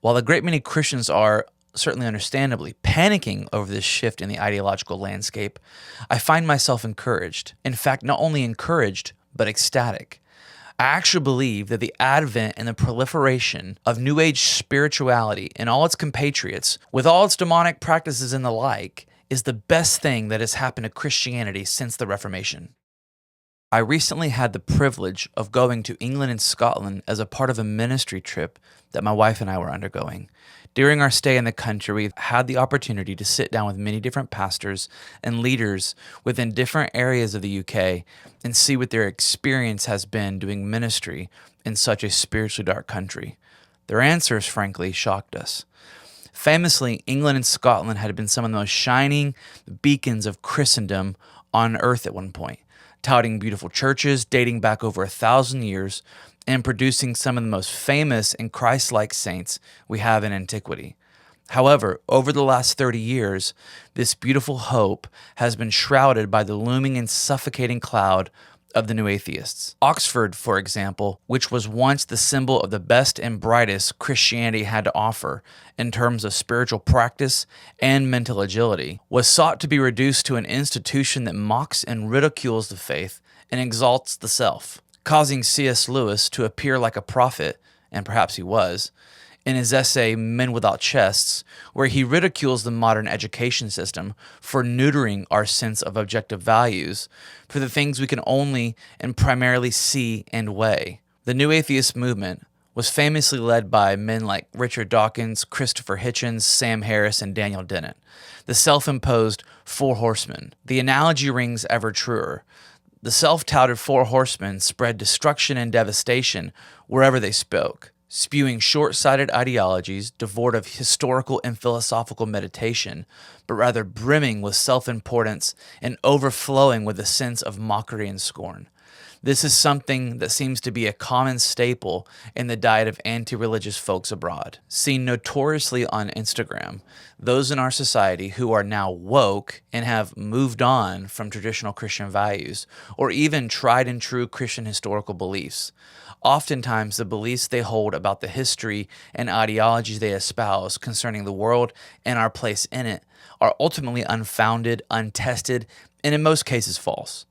While a great many Christians are, certainly understandably, panicking over this shift in the ideological landscape, I find myself encouraged. In fact, not only encouraged, but ecstatic. I actually believe that the advent and the proliferation of New Age spirituality and all its compatriots, with all its demonic practices and the like, is the best thing that has happened to Christianity since the Reformation. I recently had the privilege of going to England and Scotland as a part of a ministry trip that my wife and I were undergoing. During our stay in the country, we've had the opportunity to sit down with many different pastors and leaders within different areas of the UK and see what their experience has been doing ministry in such a spiritually dark country. Their answers, frankly, shocked us. Famously, England and Scotland had been some of the most shining beacons of Christendom on earth at one point, touting beautiful churches dating back over 1,000 years and producing some of the most famous and Christ-like saints we have in antiquity. However, over the last 30 years, this beautiful hope has been shrouded by the looming and suffocating cloud of the new atheists. Oxford, for example, which was once the symbol of the best and brightest Christianity had to offer in terms of spiritual practice and mental agility, was sought to be reduced to an institution that mocks and ridicules the faith and exalts the self, causing C.S. Lewis to appear like a prophet, and perhaps he was, in his essay Men Without Chests, where he ridicules the modern education system for neutering our sense of objective values for the things we can only and primarily see and weigh. The New Atheist movement was famously led by men like Richard Dawkins, Christopher Hitchens, Sam Harris, and Daniel Dennett, the self-imposed Four Horsemen. The analogy rings ever truer. The self-touted Four Horsemen spread destruction and devastation wherever they spoke, spewing short-sighted ideologies devoid of historical and philosophical meditation, but rather brimming with self-importance and overflowing with a sense of mockery and scorn. This is something that seems to be a common staple in the diet of anti-religious folks abroad. Seen notoriously on Instagram, those in our society who are now woke and have moved on from traditional Christian values, or even tried and true Christian historical beliefs. Oftentimes, the beliefs they hold about the history and ideologies they espouse concerning the world and our place in it are ultimately unfounded, untested, and in most cases false.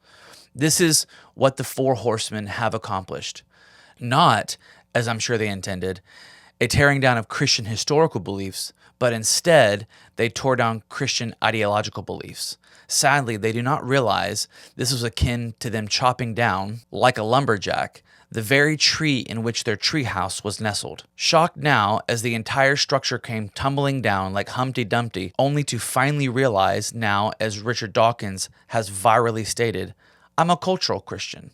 This is what the Four Horsemen have accomplished. Not, as I'm sure they intended, a tearing down of Christian historical beliefs, but instead they tore down Christian ideological beliefs. Sadly, they do not realize this was akin to them chopping down, like a lumberjack, the very tree in which their treehouse was nestled. Shocked now as the entire structure came tumbling down like Humpty Dumpty, only to finally realize now, as Richard Dawkins has virally stated, I'm a cultural Christian.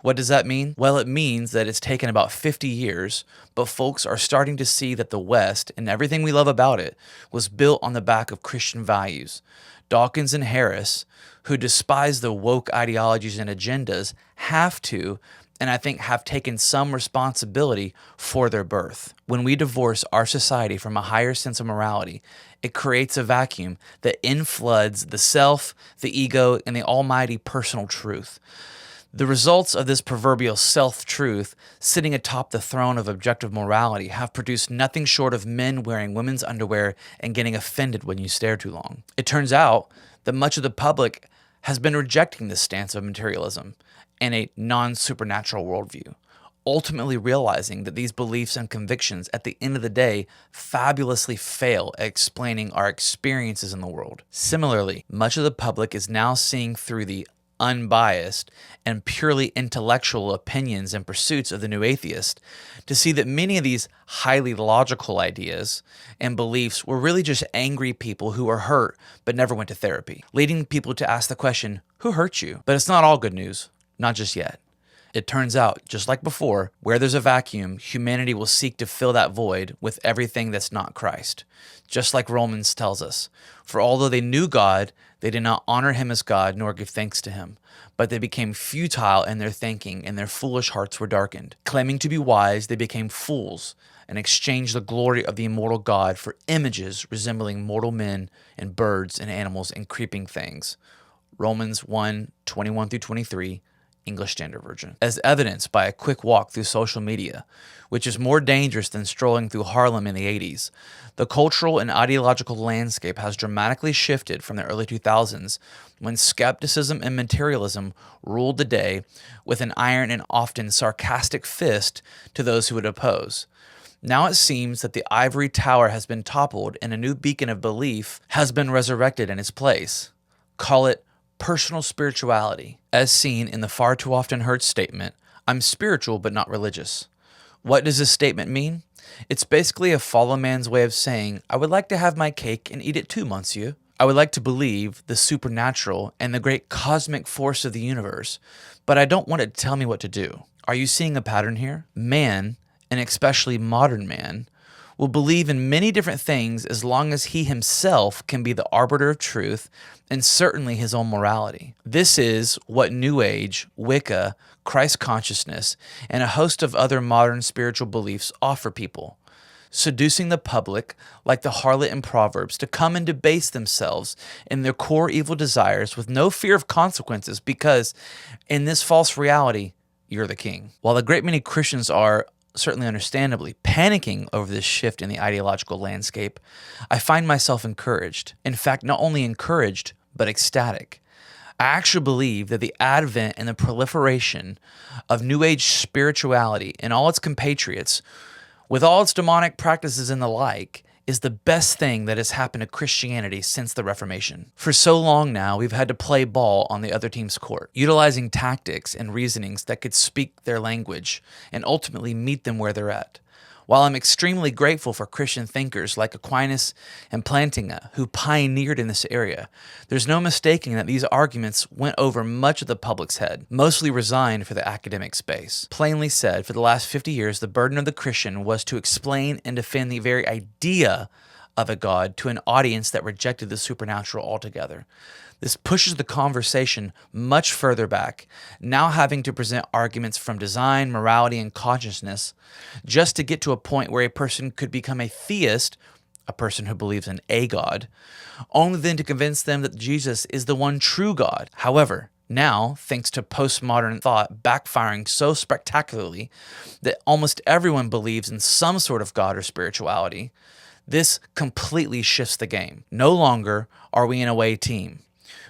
What does that mean? Well, it means that it's taken about 50 years, but folks are starting to see that the West, and everything we love about it, was built on the back of Christian values. Dawkins and Harris, who despise the woke ideologies and agendas, have to, and I think have taken some responsibility for their birth. When we divorce our society from a higher sense of morality, it creates a vacuum that infloods the self, the ego, and the almighty personal truth. The results of this proverbial self-truth sitting atop the throne of objective morality have produced nothing short of men wearing women's underwear and getting offended when you stare too long. It turns out that much of the public has been rejecting this stance of materialism and a non-supernatural worldview, ultimately realizing that these beliefs and convictions at the end of the day fabulously fail at explaining our experiences in the world. Similarly, much of the public is now seeing through the unbiased and purely intellectual opinions and pursuits of the new atheist to see that many of these highly logical ideas and beliefs were really just angry people who were hurt but never went to therapy, leading people to ask the question, who hurt you? But it's not all good news. Not just yet. It turns out, just like before, where there's a vacuum, humanity will seek to fill that void with everything that's not Christ. Just like Romans tells us, for although they knew God, they did not honor him as God nor give thanks to him, but they became futile in their thinking and their foolish hearts were darkened. Claiming to be wise, they became fools and exchanged the glory of the immortal God for images resembling mortal men and birds and animals and creeping things. Romans 1:21-23. English Standard Version, as evidenced by a quick walk through social media, which is more dangerous than strolling through Harlem in the 80s. The cultural and ideological landscape has dramatically shifted from the early 2000s, when skepticism and materialism ruled the day with an iron and often sarcastic fist to those who would oppose. Now it seems that the ivory tower has been toppled and a new beacon of belief has been resurrected in its place. Call it personal spirituality, as seen in the far too often heard statement, "I'm spiritual but not religious." What does this statement mean? It's basically a follow man's way of saying, I would like to have my cake and eat it too, monsieur. I would like to believe the supernatural and the great cosmic force of the universe, but I don't want it to tell me what to do. Are you seeing a pattern here? Man, and especially modern man, will believe in many different things as long as he himself can be the arbiter of truth and certainly his own morality. This is what New Age, Wicca, Christ consciousness, and a host of other modern spiritual beliefs offer people, seducing the public like the harlot in Proverbs to come and debase themselves in their core evil desires with no fear of consequences because in this false reality, you're the king. While a great many Christians are certainly understandably, panicking over this shift in the ideological landscape, I find myself encouraged. In fact, not only encouraged, but ecstatic. I actually believe that the advent and the proliferation of New Age spirituality and all its compatriots, with all its demonic practices and the like, is the best thing that has happened to Christianity since the Reformation. For so long now, we've had to play ball on the other team's court, utilizing tactics and reasonings that could speak their language and ultimately meet them where they're at. While I'm extremely grateful for Christian thinkers like Aquinas and Plantinga, who pioneered in this area, there's no mistaking that these arguments went over much of the public's head, mostly resigned for the academic space. Plainly said, for the last 50 years, the burden of the Christian was to explain and defend the very idea of a God to an audience that rejected the supernatural altogether. This pushes the conversation much further back, now having to present arguments from design, morality, and consciousness just to get to a point where a person could become a theist, a person who believes in a God, only then to convince them that Jesus is the one true God. However, now, thanks to postmodern thought backfiring so spectacularly that almost everyone believes in some sort of God or spirituality, this completely shifts the game. No longer are we an away team.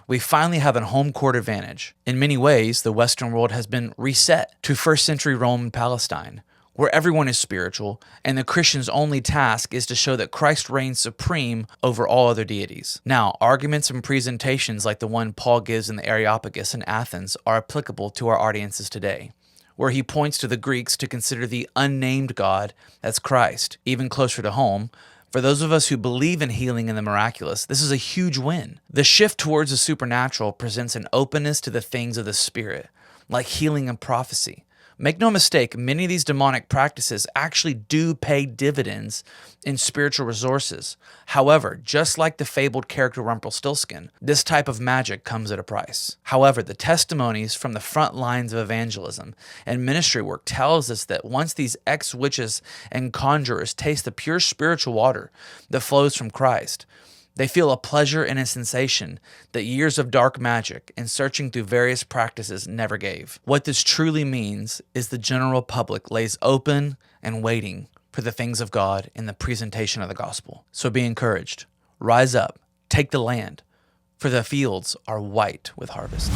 We finally have a home court advantage. In many ways, the Western world has been reset to first century Rome and Palestine, where everyone is spiritual, and the Christian's only task is to show that Christ reigns supreme over all other deities. Now, arguments and presentations like the one Paul gives in the Areopagus in Athens are applicable to our audiences today, where he points to the Greeks to consider the unnamed God as Christ. Even closer to home, for those of us who believe in healing and the miraculous, this is a huge win. The shift towards the supernatural presents an openness to the things of the Spirit, like healing and prophecy. Make no mistake, many of these demonic practices actually do pay dividends in spiritual resources. However, just like the fabled character Rumpelstiltskin, this type of magic comes at a price. However, the testimonies from the front lines of evangelism and ministry work tells us that once these ex-witches and conjurers taste the pure spiritual water that flows from Christ, they feel a pleasure and a sensation that years of dark magic and searching through various practices never gave. What this truly means is the general public lays open and waiting for the things of God in the presentation of the gospel. So be encouraged. Rise up, take the land, for the fields are white with harvest.